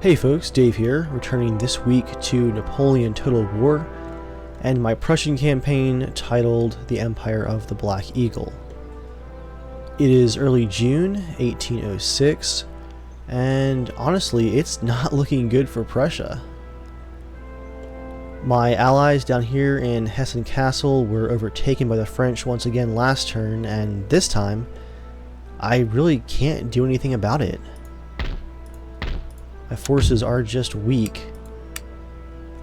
Hey folks, Dave here, returning this week to Napoleon Total War and my Prussian campaign titled The Empire of the Black Eagle. It is early June 1806, and honestly, it's not looking good for Prussia. My allies down here in Hessen Castle were overtaken by the French once again last turn, and this time, I really can't do anything about it. My forces are just weak.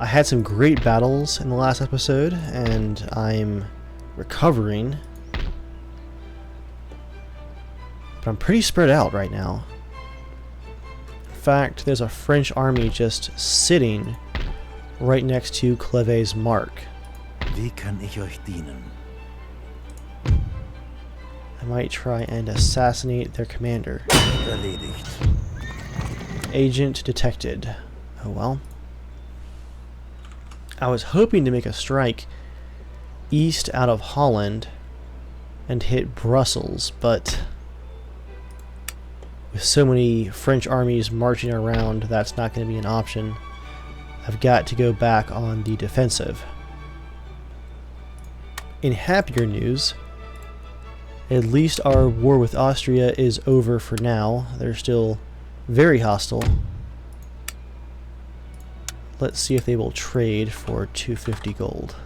I had some great battles in the last episode, and I'm recovering. But I'm pretty spread out right now. In fact, there's a French army just sitting right next to Cleves' Mark. Wie kann ich euch dienen? I might try and assassinate their commander. Erledigt. Agent detected. Oh well. I was hoping to make a strike east out of Holland and hit Brussels, but with so many French armies marching around, that's not going to be an option. I've got to go back on the defensive. In happier news, at least our war with Austria is over for now. They're still very hostile. Let's see if they will trade for 250 gold.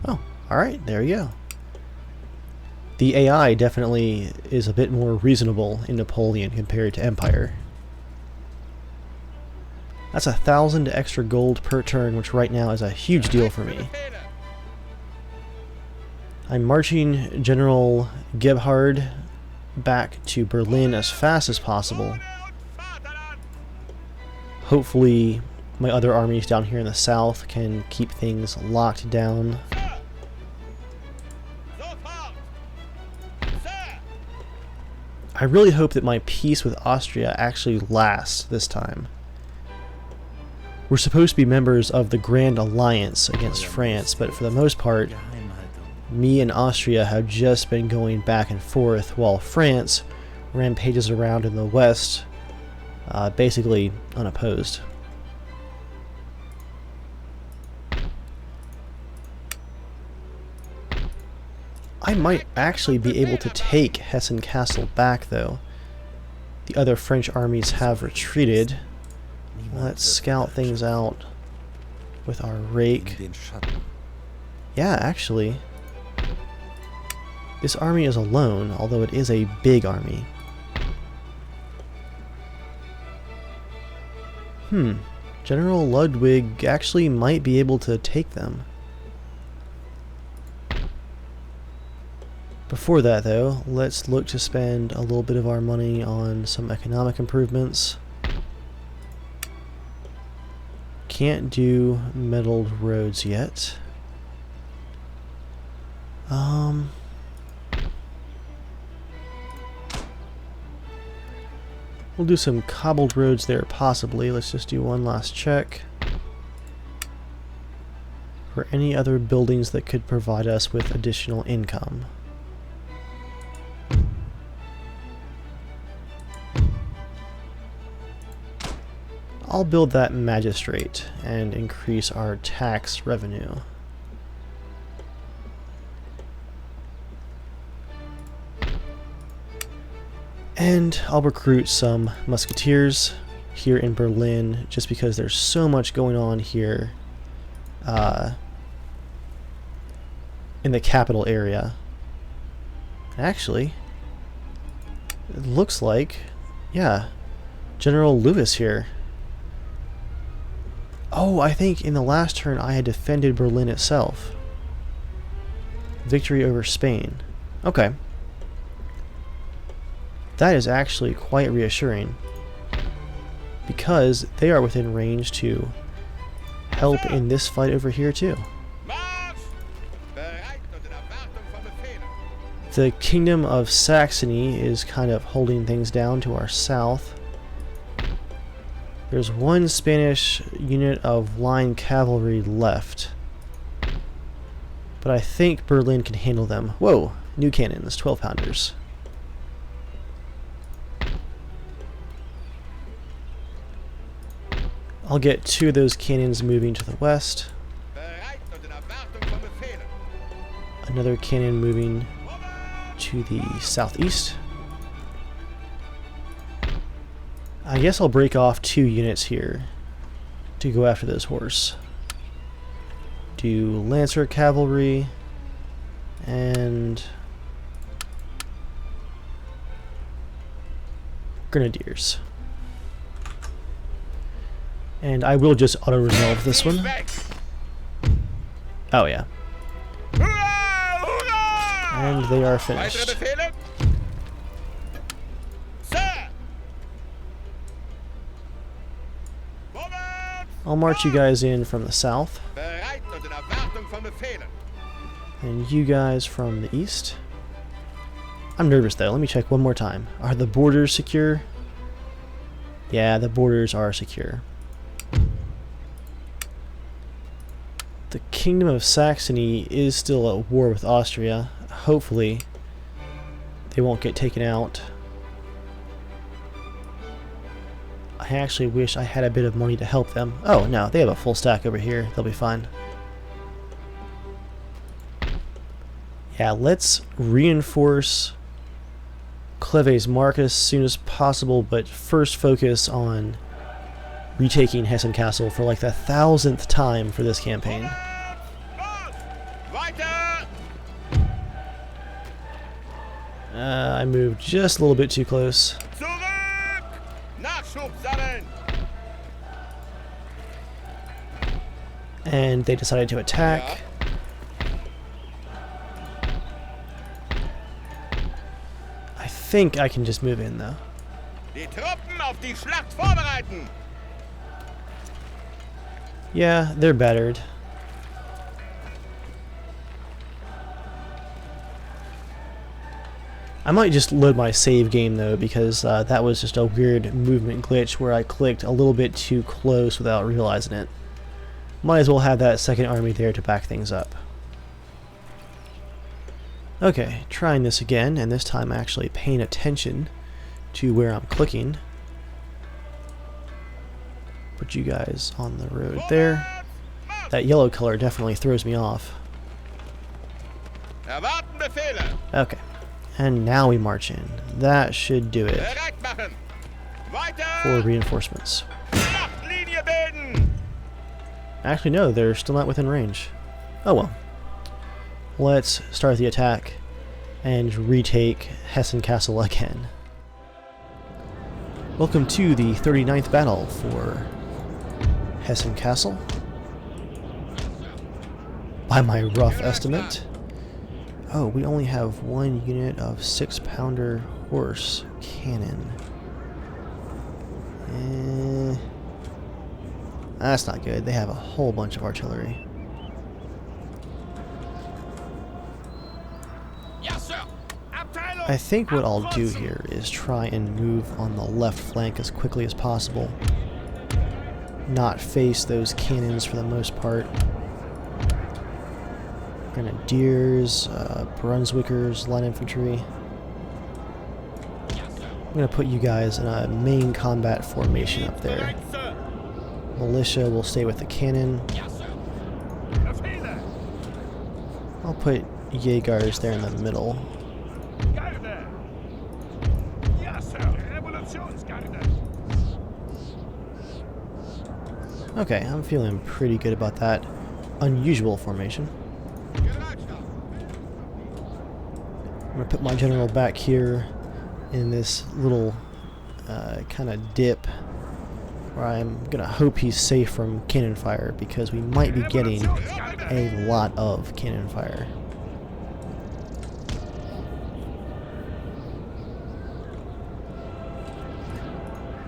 Oh, alright, there you go. The AI definitely is a bit more reasonable in Napoleon compared to Empire. That's 1,000 extra gold per turn, which right now is a huge deal for me. I'm marching General Gebhard back to Berlin as fast as possible. Hopefully my other armies down here in the south can keep things locked down. I really hope that my peace with Austria actually lasts this time. We're supposed to be members of the Grand Alliance against France, but for the most part, me and Austria have just been going back and forth while France rampages around in the west, basically unopposed. I might actually be able to take Hessen Castle back, though. The other French armies have retreated. Let's scout things out with our rake. Yeah, actually, this army is alone, although it is a big army. General Ludwig actually might be able to take them. Before that, though, let's look to spend a little bit of our money on some economic improvements. Can't do metalled roads yet. We'll do some cobbled roads there, possibly. Let's just do one last check for any other buildings that could provide us with additional income. I'll build that magistrate and increase our tax revenue. And I'll recruit some musketeers here in Berlin, just because there's so much going on here in the capital area. Actually, it looks like, yeah, General Lewis here. Oh, I think in the last turn I had defended Berlin itself. Victory over Spain. Okay. That is actually quite reassuring, because they are within range to help in this fight over here too. The Kingdom of Saxony is kind of holding things down to our south. There's one Spanish unit of line cavalry left, but I think Berlin can handle them. Whoa, new cannons, 12-pounders. I'll get 2 of those cannons moving to the west. Another cannon moving to the southeast. I guess I'll break off 2 units here to go after this horse. Do Lancer Cavalry and Grenadiers. And I will just auto-resolve this one. Oh yeah. And they are finished. I'll march you guys in from the south. And you guys from the east. I'm nervous though. Let me check one more time. Are the borders secure? Yeah, the borders are secure. The Kingdom of Saxony is still at war with Austria. Hopefully they won't get taken out. I actually wish I had a bit of money to help them. Oh no, they have a full stack over here. They'll be fine. Yeah, let's reinforce Cleves Mark as soon as possible, but first focus on retaking Hessen Castle for like the 1000th time for this campaign. I moved just a little bit too close. And they decided to attack. I think I can just move in though. Yeah, they're battered. I might just load my save game though, because that was just a weird movement glitch where I clicked a little bit too close without realizing it. Might as well have that second army there to back things up. Okay, trying this again, and this time actually paying attention to where I'm clicking. Put you guys on the road there. That yellow color definitely throws me off. Okay, and now we march in. That should do it for reinforcements. Actually, no, they're still not within range. Oh well. Let's start the attack and retake Hessen Castle again. Welcome to the 39th battle for Hessen Castle. By my rough estimate. Oh, we only have 1 unit of 6-pounder horse cannon. That's not good. They have a whole bunch of artillery. I think what I'll do here is try and move on the left flank as quickly as possible. Not face those cannons for the most part. Grenadiers, Brunswickers, light infantry. I'm going to put you guys in a main combat formation up there. Militia will stay with the cannon. I'll put Jaegers there in the middle. Okay, I'm feeling pretty good about that unusual formation. I'm going to put my general back here in this little kind of dip where I'm going to hope he's safe from cannon fire, because we might be getting a lot of cannon fire.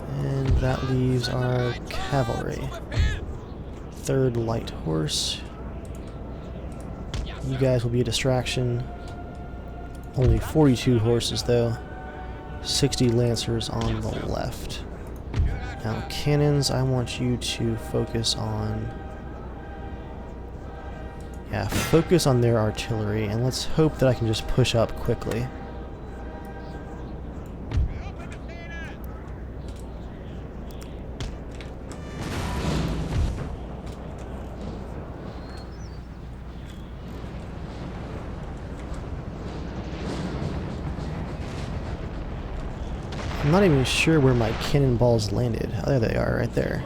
And that leaves our cavalry. 3rd light horse. You guys will be a distraction. Only 42 horses though. 60 lancers on the left. Now cannons, I want you to focus on... yeah, focus on their artillery, and let's hope that I can just push up quickly. I'm not even sure where my cannonballs landed. Oh, there they are, right there.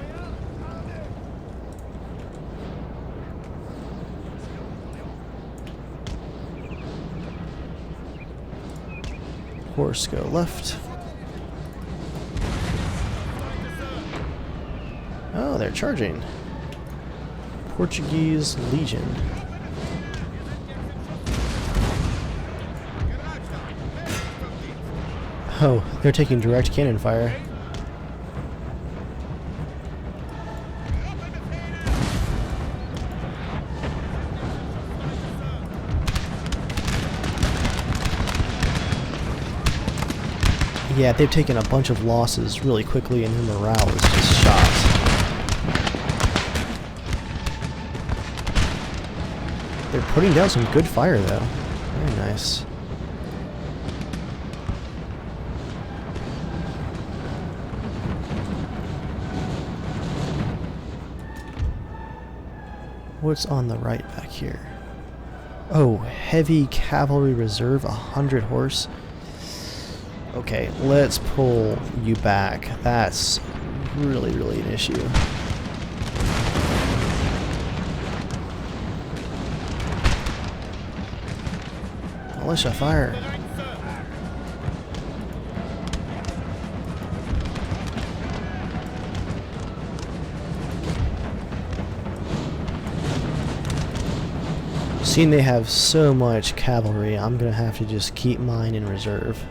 Horse go left. Oh, they're charging. Portuguese Legion. Oh, they're taking direct cannon fire. Yeah, they've taken a bunch of losses really quickly and their morale is just shot. They're putting down some good fire though. Very nice. What's on the right back here? Oh, heavy cavalry reserve, 100 horse. Okay, let's pull you back. That's really, really an issue. Militia fire. Seeing they have so much cavalry, I'm gonna have to just keep mine in reserve.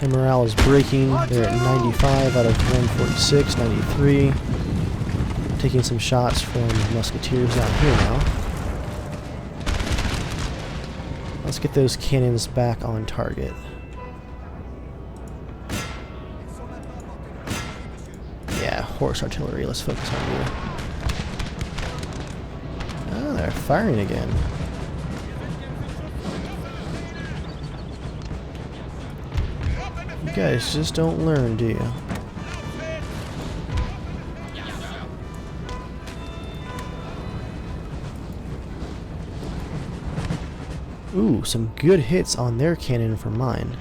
Their morale is breaking. They're at 95 out of 146, 93. Taking some shots from musketeers down here now. Let's get those cannons back on target. Yeah, horse artillery, let's focus on you. Oh, they're firing again. You guys just don't learn, do you? Ooh, some good hits on their cannon from mine.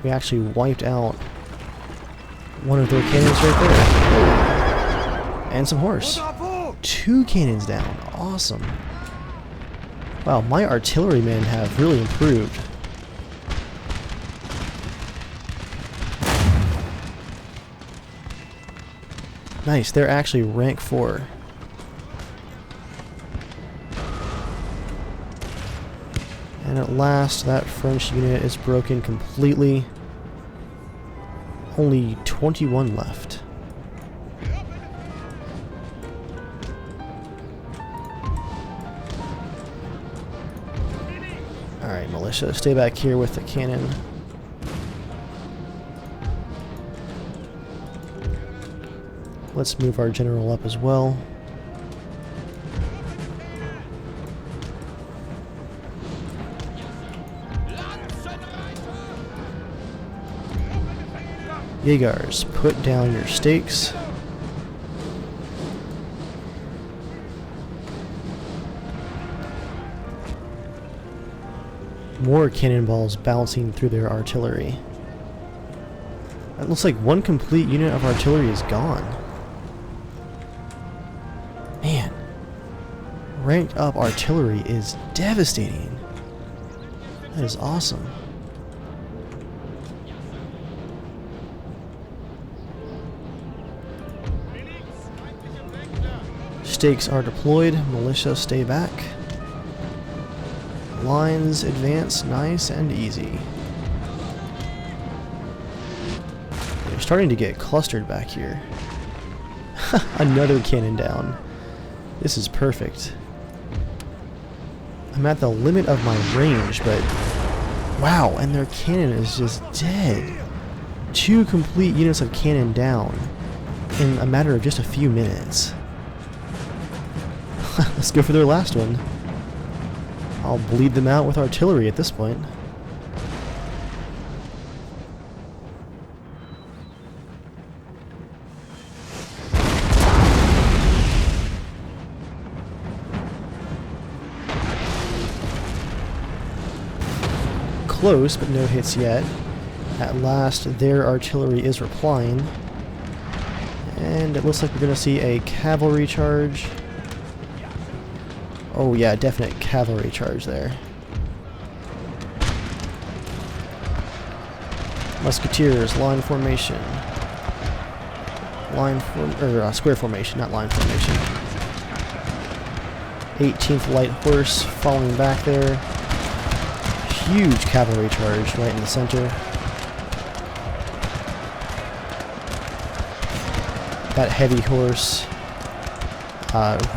We actually wiped out one of their cannons right there. And some horse. 2 cannons down. Awesome. Wow, my artillerymen have really improved. Nice, they're actually rank 4. And at last, that French unit is broken completely. Only 21 left. Alright, militia, stay back here with the cannon. Let's move our general up as well. Jägers, put down your stakes. More cannonballs bouncing through their artillery. It looks like one complete unit of artillery is gone. Man, ranked up artillery is devastating. That is awesome. Stakes are deployed, militia stay back. Lines advance nice and easy. They're starting to get clustered back here. Another cannon down. This is perfect. I'm at the limit of my range, but wow, and their cannon is just dead. 2 complete units of cannon down in a matter of just a few minutes. Let's go for their last one. I'll bleed them out with artillery at this point. close, but no hits yet. At last, their artillery is replying. And it looks like we're going to see a cavalry charge. Oh yeah, definite cavalry charge there. Musketeers, line formation. Square formation, not line formation. 18th Light Horse falling back there. Huge cavalry charge right in the center. That heavy horse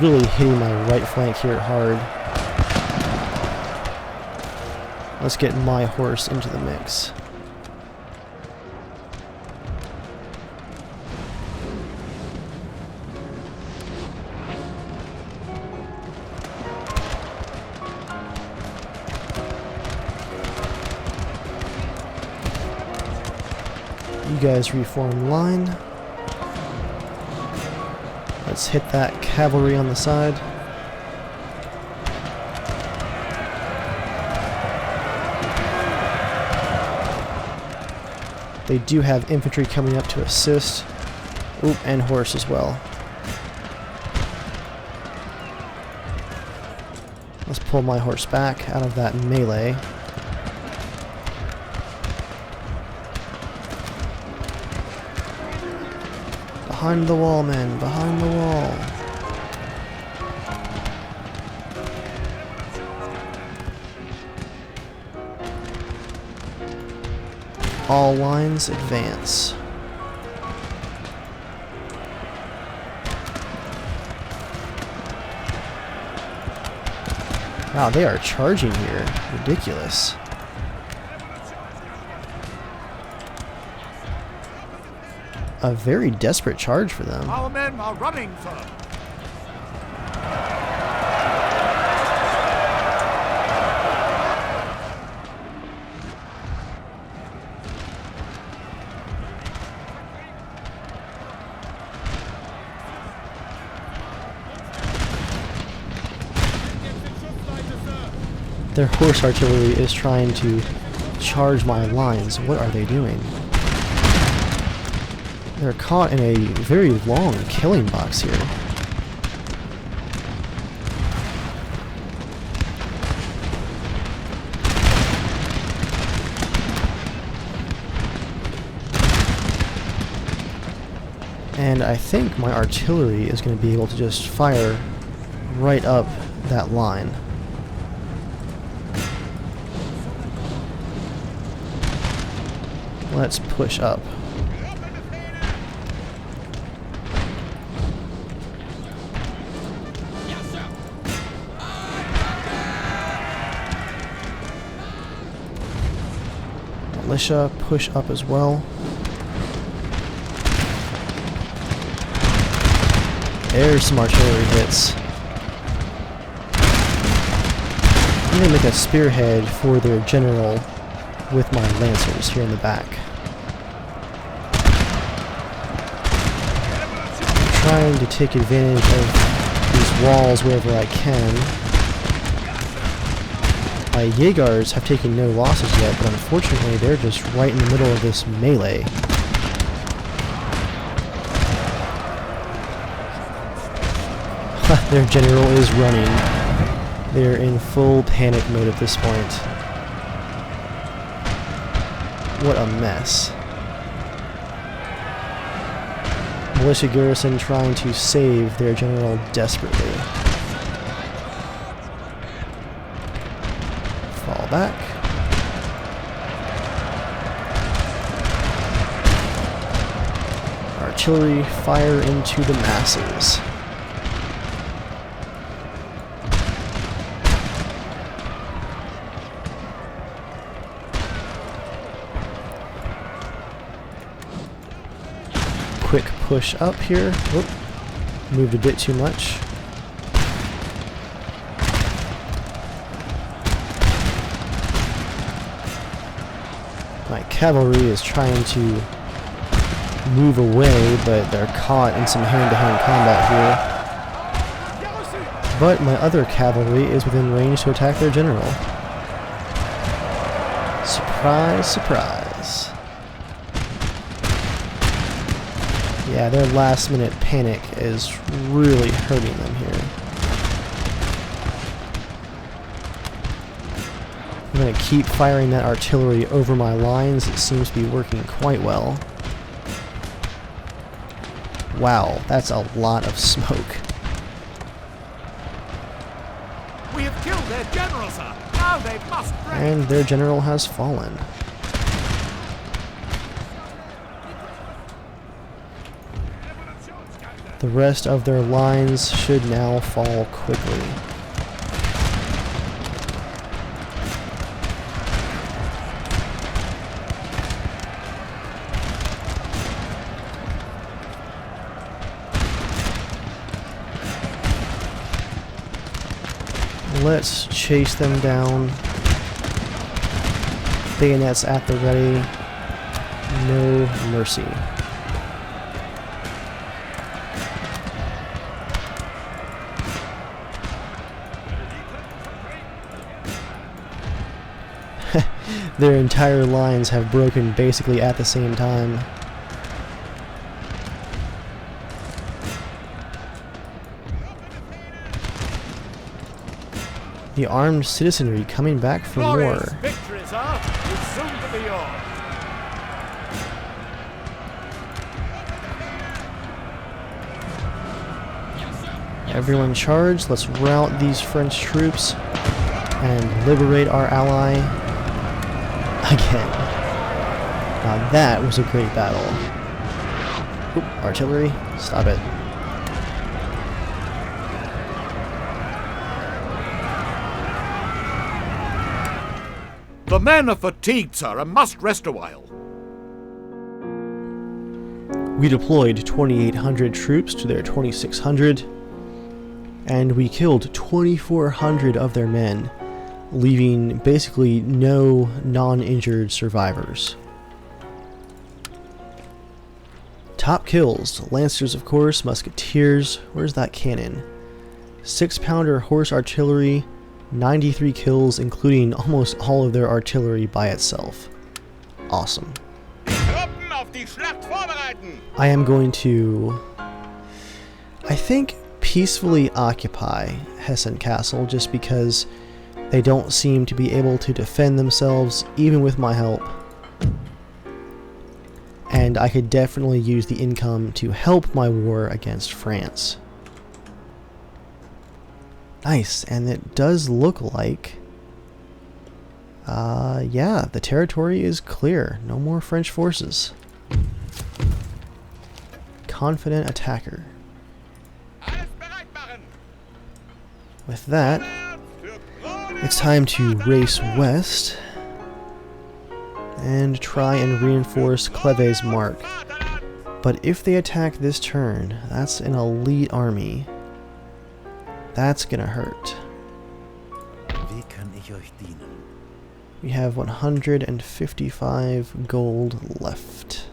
really hitting my right flank here hard. Let's get my horse into the mix. You guys reform line. Let's hit that cavalry on the side. They do have infantry coming up to assist. Oop, and horse as well. Let's pull my horse back out of that melee. Behind the wall, men. Behind the wall. All lines advance. Wow, they are charging here. Ridiculous. A very desperate charge for them. Our men are running, sir. Their horse artillery is trying to charge my lines. What are they doing? They're caught in a very long killing box here. And I think my artillery is going to be able to just fire right up that line. Let's push up. Militia, push up as well. There's some artillery hits. I'm going to make a spearhead for their general with my lancers here in the back. I'm trying to take advantage of these walls wherever I can. My Jaegers have taken no losses yet, but unfortunately they're just right in the middle of this melee. Their general is running. They're in full panic mode at this point. What a mess. Militia garrison trying to save their general desperately. Fall back. Artillery fire into the masses. Quick push up here. Whoop. Moved a bit too much. My cavalry is trying to move away, but they're caught in some hand-to-hand combat here. But my other cavalry is within range to attack their general. Surprise, surprise. Yeah, their last minute panic is really hurting them here. I'm going to keep firing that artillery over my lines. It seems to be working quite well. Wow, that's a lot of smoke. We have killed their general, sir. Now they must break. And their general has fallen. The rest of their lines should now fall quickly. Let's chase them down. Bayonets at the ready. No mercy. Their entire lines have broken basically at the same time. The armed citizenry coming back for Glorious more. victory, sir. It's soon to be yours. Everyone charge. Let's rout these French troops and liberate our ally again. Now that was a great battle. Oop, artillery, stop it. The men are fatigued, sir, and must rest a while. We deployed 2,800 troops to their 2,600, and we killed 2,400 of their men, leaving basically no non-injured survivors. Top kills, Lancers of course, Musketeers, where's that cannon? 6-pounder horse artillery, 93 kills including almost all of their artillery by itself. Awesome. I am going to, I think, peacefully occupy Hessen Castle just because they don't seem to be able to defend themselves even with my help. And I could definitely use the income to help my war against France. Nice, and it does look like, yeah, the territory is clear. No more French forces. Confident attacker. With that, it's time to race west and try and reinforce Cleve's mark. But if they attack this turn, that's an elite army. That's gonna hurt. Wie kann ich euch dienen? We have 155 gold left.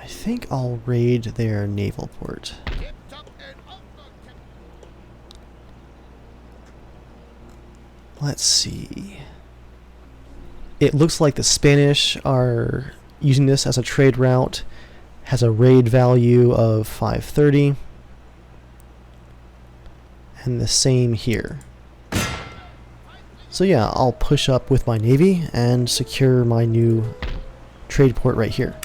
I think I'll raid their naval port. Let's see. It looks like the Spanish are using this as a trade route. Has a raid value of 530. And the same here. So yeah, I'll push up with my navy and secure my new trade port right here.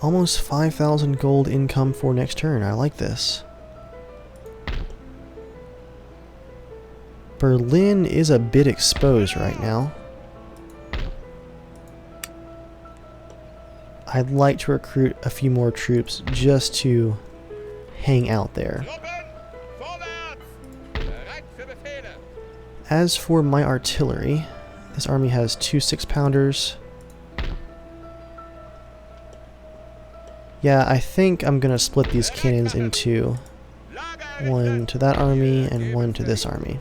Almost 5,000 gold income for next turn. I like this. Berlin is a bit exposed right now. I'd like to recruit a few more troops just to hang out there. As for my artillery, this army has 2 6-pounders. Yeah, I think I'm gonna split these cannons into one to that army and one to this army.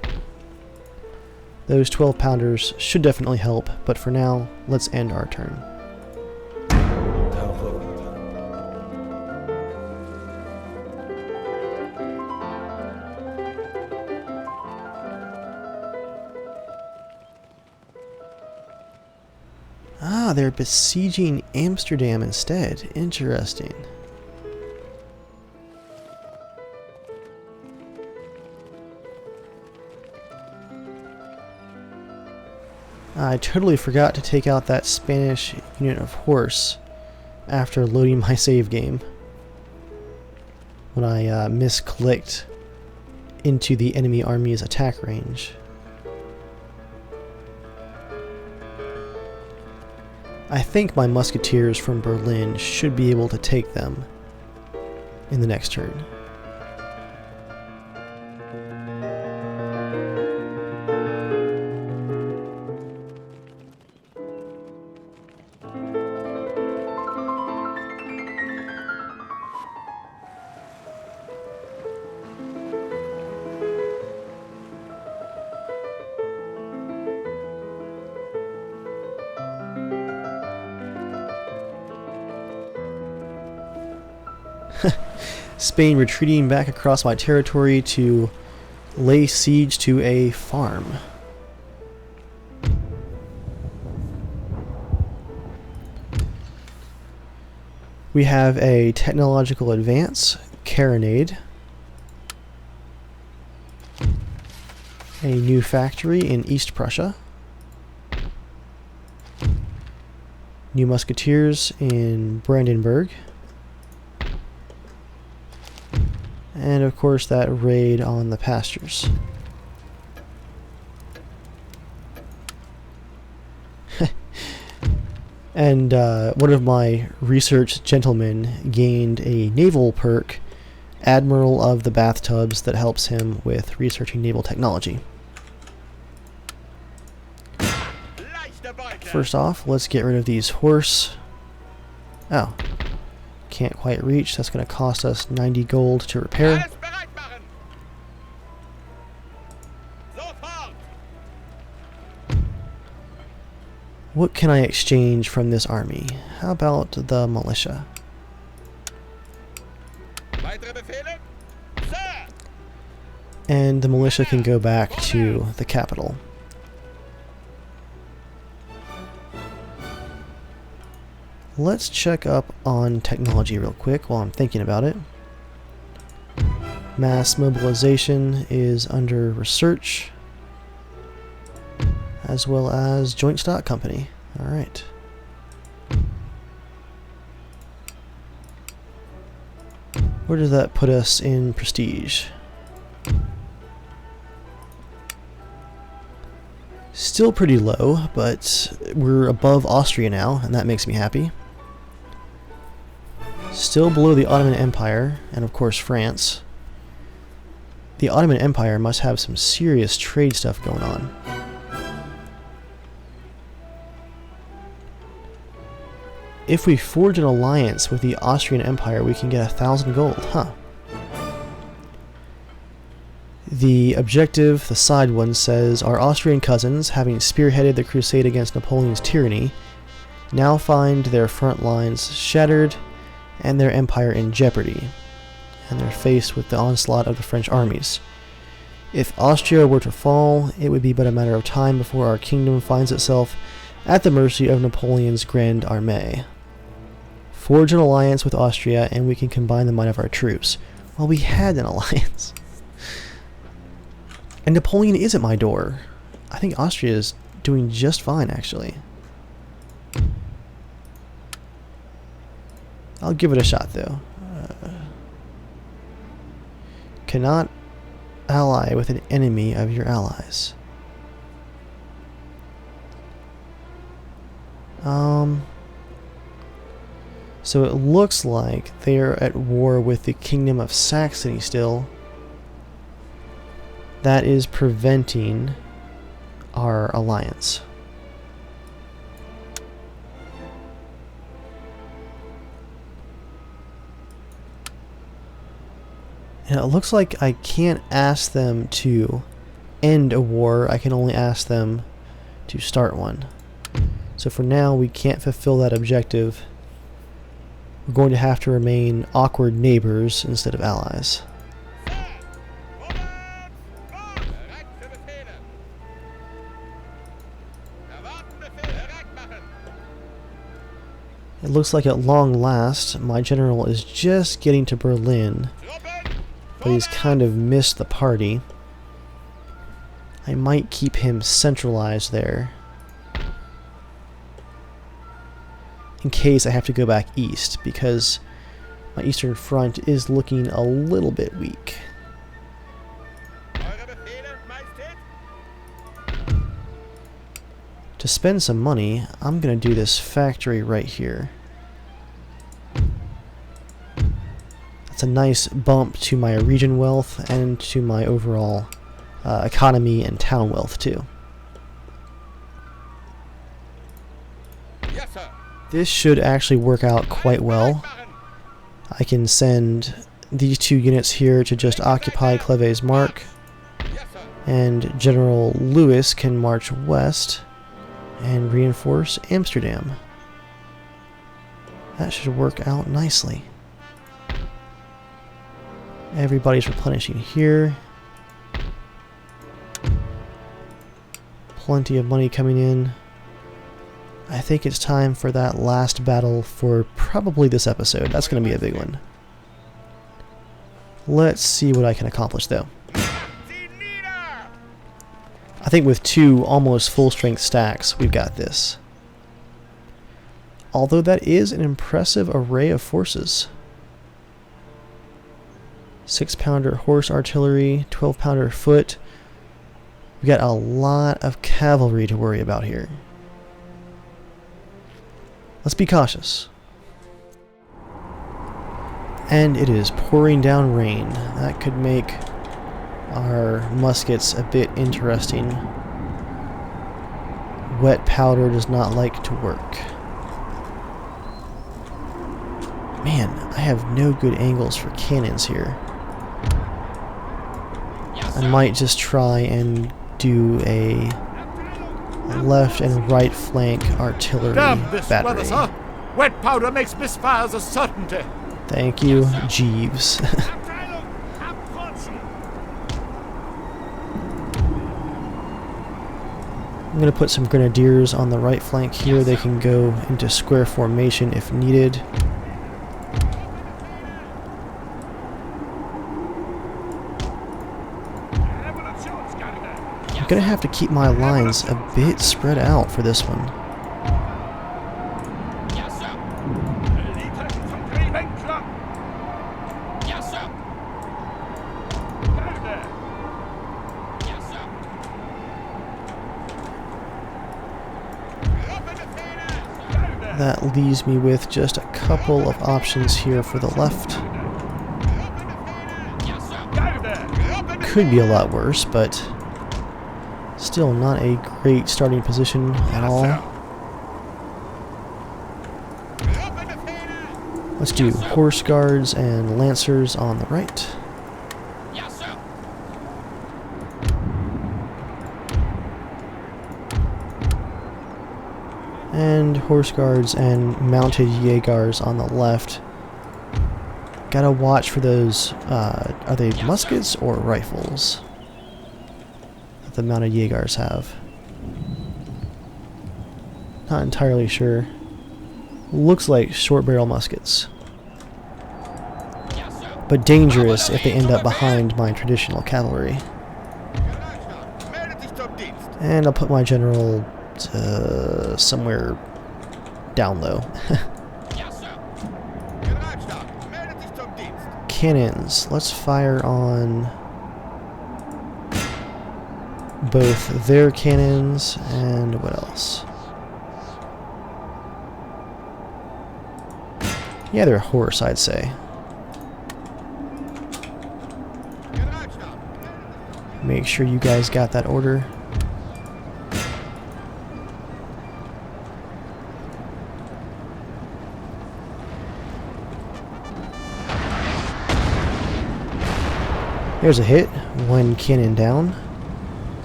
Those 12-pounders should definitely help, but for now, let's end our turn. Ah, they're besieging Amsterdam instead. Interesting. I totally forgot to take out that Spanish unit of horse after loading my save game when I misclicked into the enemy army's attack range. I think my musketeers from Berlin should be able to take them in the next turn. Spain retreating back across my territory to lay siege to a farm. We have a technological advance, carronade, a new factory in East Prussia, new musketeers in Brandenburg, and of course that raid on the pastures. And one of my research gentlemen gained a naval perk, Admiral of the Bathtubs, that helps him with researching naval technology. First off, let's get rid of these horse. Oh, can't quite reach. That's going to cost us 90 gold to repair. What can I exchange from this army? How about the militia? And the militia can go back to the capital. Let's check up on technology real quick while I'm thinking about it. Mass mobilization is under research, as well as joint stock company. Alright. Where does that put us in prestige? Still pretty low, but we're above Austria now, and that makes me happy. Still below the Ottoman Empire, and of course France. The Ottoman Empire must have some serious trade stuff going on. If we forge an alliance with the Austrian Empire, we can get 1,000 gold, huh? The objective, the side one, says, our Austrian cousins, having spearheaded the crusade against Napoleon's tyranny, now find their front lines shattered and their empire in jeopardy, and they're faced with the onslaught of the French armies. If Austria were to fall, it would be but a matter of time before our kingdom finds itself at the mercy of Napoleon's Grande Armée. Forge an alliance with Austria, and we can combine the might of our troops. Well, we had an alliance. And Napoleon is at my door. I think Austria is doing just fine, actually. I'll give it a shot, though. Cannot ally with an enemy of your allies. So it looks like they are at war with the Kingdom of Saxony still. That is preventing our alliance. And it looks like I can't ask them to end a war. I can only ask them to start one. So for now, we can't fulfill that objective. We're going to have to remain awkward neighbors instead of allies. It looks like at long last my general is just getting to Berlin, but he's kind of missed the party. I might keep him centralized there in case I have to go back east, because my eastern front is looking a little bit weak. To spend some money, I'm going to do this factory right here. That's a nice bump to my region wealth and to my overall economy and town wealth too. Yes, sir. This should actually work out quite well. I can send these 2 units here to just occupy Cleves Mark, Yes, sir. and General Lewis can march west and reinforce Amsterdam. That should work out nicely. Everybody's replenishing here. Plenty of money coming in. I think it's time for that last battle for probably this episode. That's going to be a big one. Let's see what I can accomplish though. I think with 2 almost full-strength stacks, we've got this. Although that is an impressive array of forces. 6-pounder horse artillery, 12-pounder foot. We've got a lot of cavalry to worry about here. Let's be cautious. And it is pouring down rain. That could make our muskets a bit interesting. Wet powder does not like to work. Man, I have no good angles for cannons here. I might just try and do a left and right flank artillery Damn this battery. weather, sir. Wet powder makes misfires a certainty. Thank you, Jeeves. I'm going to put some grenadiers on the right flank here. They can go into square formation if needed. I'm going to have to keep my lines a bit spread out for this one. That leaves me with just a couple of options here for the left. Could be a lot worse, but still not a great starting position at all. Let's do horse guards and lancers on the right. And horse guards and mounted Jaegers on the left. Gotta watch for those, are they muskets or rifles that the mounted Jaegers have? Not entirely sure. Looks like short barrel muskets. But dangerous if they end up behind my traditional cavalry. And I'll put my general somewhere down low. Cannons. Let's fire on both their cannons and what else? Yeah, they're horse, I'd say. Make sure you guys got that order. There's a hit, 1 cannon down,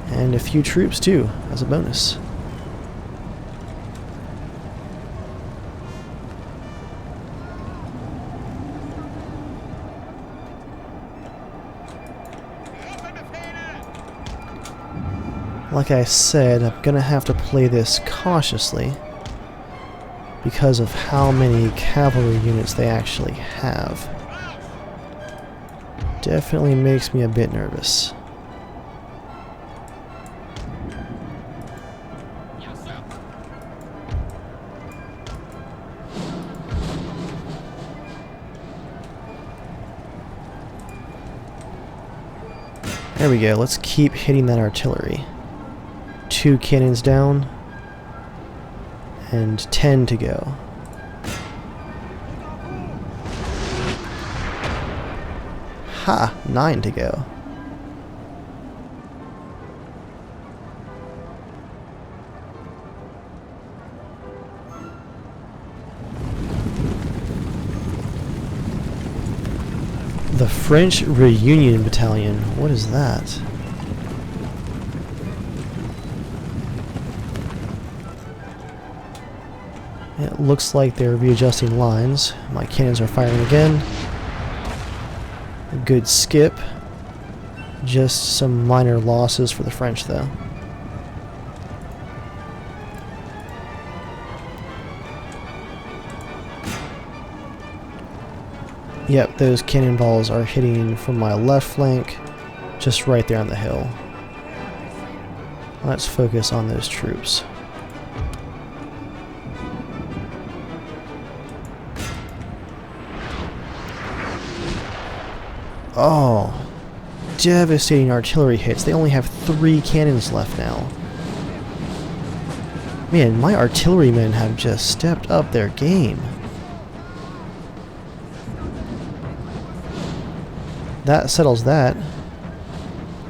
and a few troops too, as a bonus. Like I said, I'm gonna have to play this cautiously, because of how many cavalry units they actually have. Definitely makes me a bit nervous. There we go, let's keep hitting that artillery. 2 cannons down, and 10 to go. Ha! 9 to go. The French Reunion Battalion. What is that? It looks like they're readjusting lines. My cannons are firing again. A good skip. Just some minor losses for the French, though. Yep, those cannonballs are hitting from my left flank, just right there on the hill. Let's focus on those troops. Oh, devastating artillery hits. They only have 3 cannons left now. Man, my artillerymen have just stepped up their game. That settles that.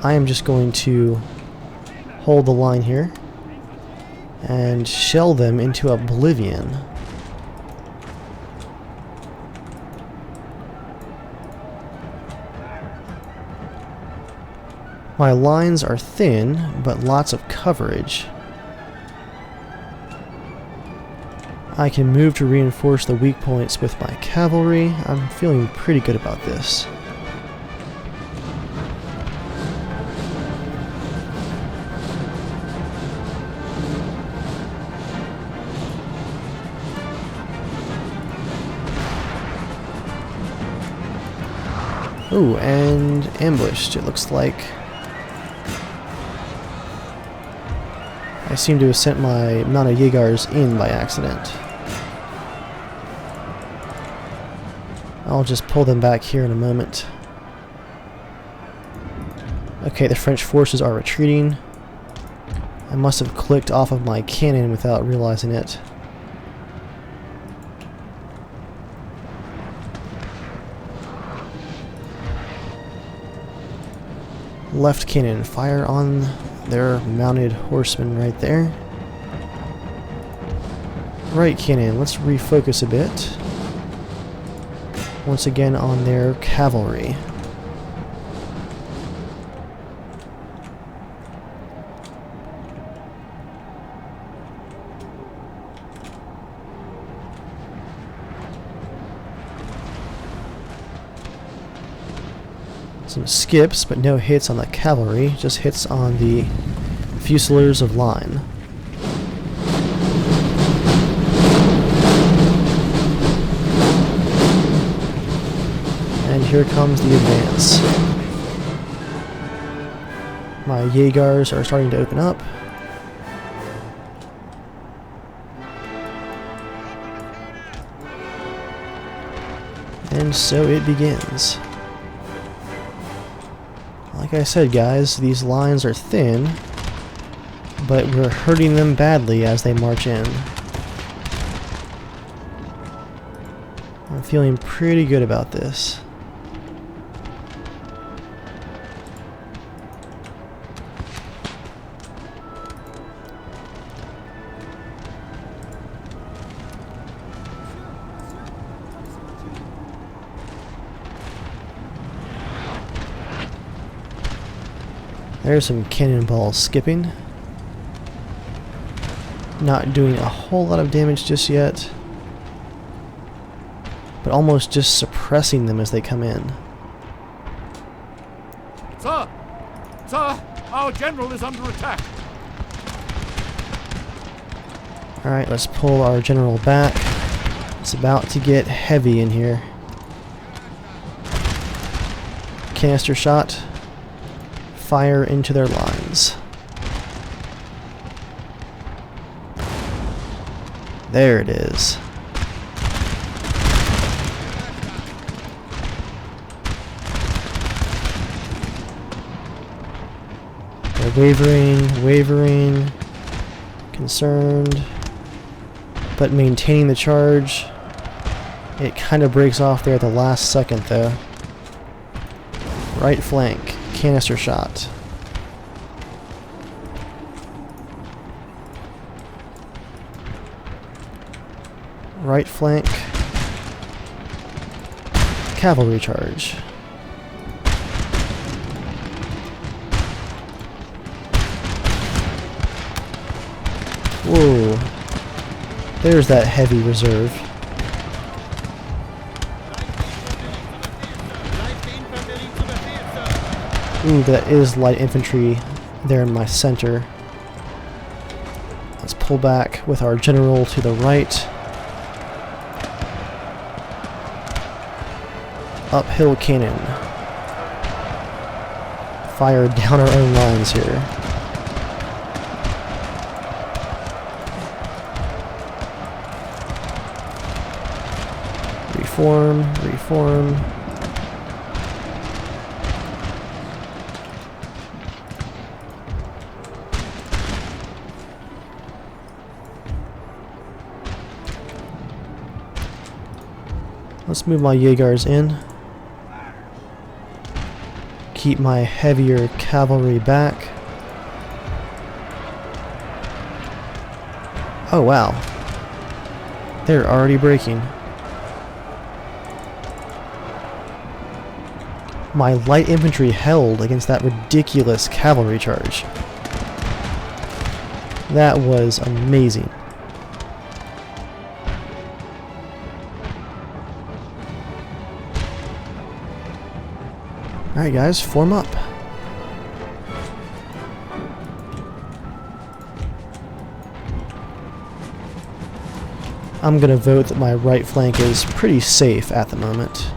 I am just going to hold the line here and shell them into oblivion. My lines are thin, but lots of coverage. I can move to reinforce the weak points with my cavalry. I'm feeling pretty good about this. Ooh, and ambushed, it looks like. I seem to have sent my mounted Jaegers in by accident. I'll just pull them back here in a moment. Okay, the French forces are retreating. I must have clicked off of my cannon without realizing it. Left cannon, fire on their mounted horsemen right there. Right cannon, let's refocus a bit. Once again on their cavalry. Some skips, but no hits on the cavalry, just hits on the fusiliers of line. And here comes the advance. My Jaegers are starting to open up. And so it begins. Like I said, guys, these lines are thin, but we're hurting them badly as they march in. I'm feeling pretty good about this. There's some cannonball skipping. Not doing a whole lot of damage just yet, but almost just suppressing them as they come in. Sir! Sir! Our general is under attack! Alright, let's pull our general back. It's about to get heavy in here. Canister shot. Fire into their lines. There it is. They're wavering, concerned, but maintaining the charge. It kind of breaks off there at the last second though. Right flank, canister shot. Right flank, cavalry charge. Whoa, there's that heavy reserve. Ooh, that is light infantry there in my center. Let's pull back with our general to the right. Uphill cannon. Fire down our own lines here. Reform. Let's move my Jaegers in. Keep my heavier cavalry back. Oh wow. They're already breaking. My light infantry held against that ridiculous cavalry charge. That was amazing. Alright guys, form up. I'm gonna vote that my right flank is pretty safe at the moment.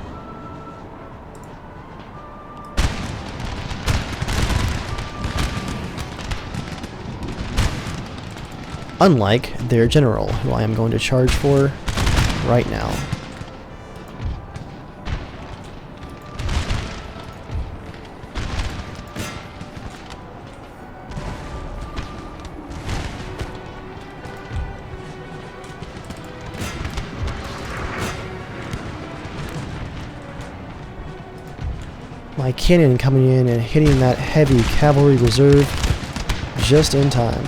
Unlike their general, who I am going to charge for right now. My cannon coming in and hitting that heavy cavalry reserve just in time.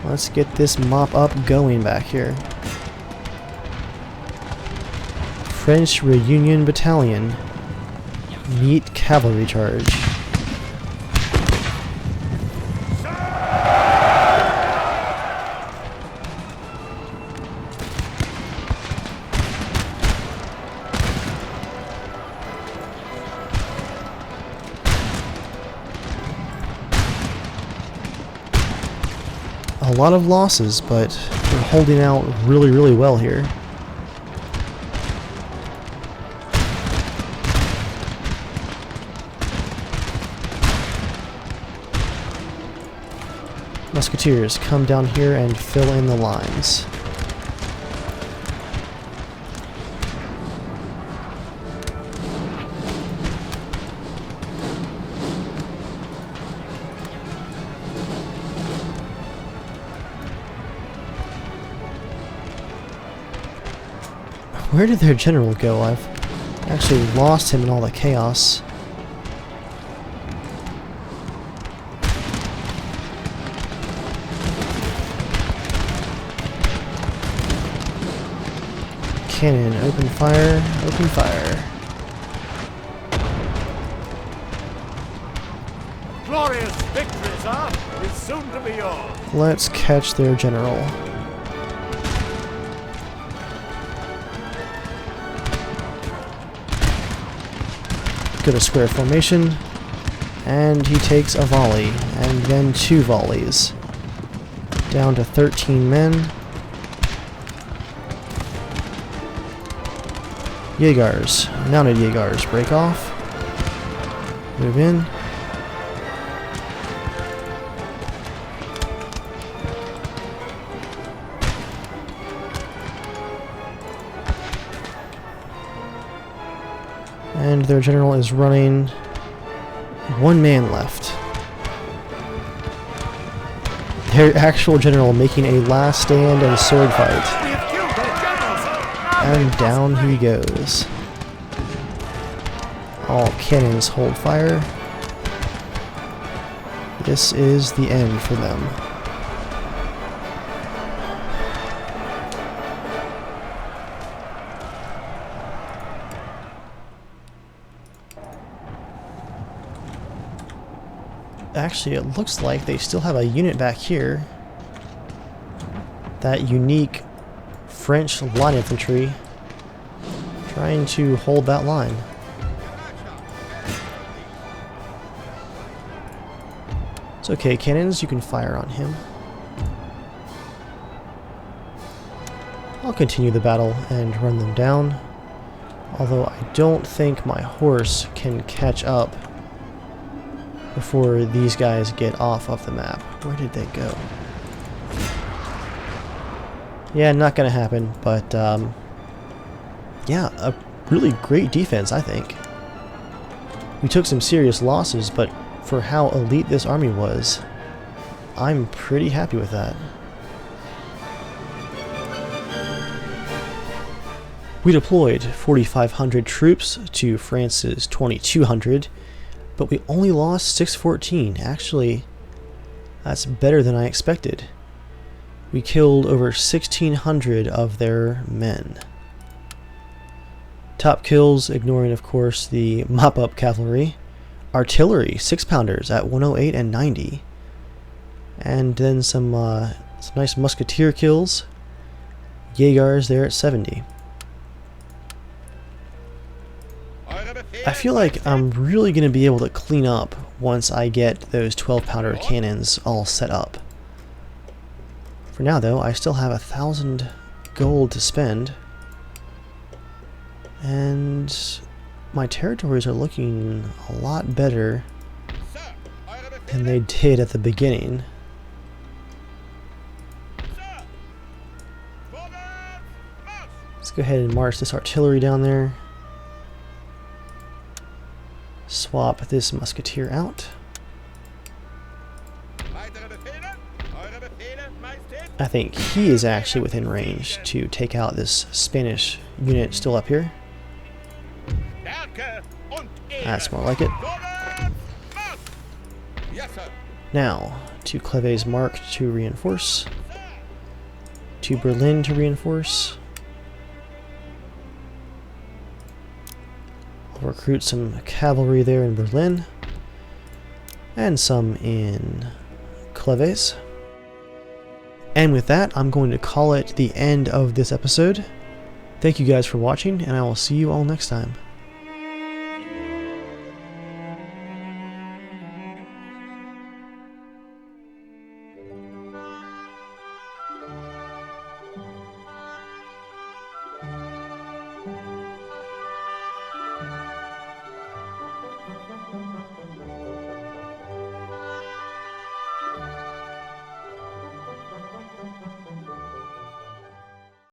Let's get this mop up going back here. French Reunion Battalion. Meet cavalry charge. A lot of losses, but we're holding out really, really well here. Musketeers, come down here and fill in the lines. Where did their general go? I've actually lost him in all the chaos. Cannon, open fire, open fire. Glorious victory, sir, is soon to be yours. Let's catch their general. Go to square formation, and he takes a volley, and then 2 volleys. Down to 13 men. Jaegers, mounted Jaegers, break off. Move in. And their general is running. 1 man left. Their actual general making a last stand and sword fight. And down he goes. All cannons hold fire. This is the end for them. Actually, it looks like they still have a unit back here. That unique French line infantry trying to hold that line. It's okay, cannons, you can fire on him. I'll continue the battle and run them down, although I don't think my horse can catch up before these guys get off of the map. Where did they go? Yeah, not gonna happen, but yeah, a really great defense, I think. We took some serious losses, but for how elite this army was, I'm pretty happy with that. We deployed 4,500 troops to France's 2,200, but we only lost 614. Actually, that's better than I expected. We killed over 1,600 of their men. Top kills, ignoring of course the mop-up cavalry. Artillery, 6-pounders at 108 and 90. And then some nice musketeer kills. Jaegers there at 70. I feel like I'm really going to be able to clean up once I get those 12-pounder cannons all set up. For now though, I still have 1,000 gold to spend. And my territories are looking a lot better than they did at the beginning. Let's go ahead and march this artillery down there. Swap this musketeer out. I think he is actually within range to take out this Spanish unit still up here. That's more like it. Now, to Cleves Mark to reinforce. To Berlin to reinforce. I'll recruit some cavalry there in Berlin. And some in Cleves. And with that, I'm going to call it the end of this episode. Thank you guys for watching, and I will see you all next time.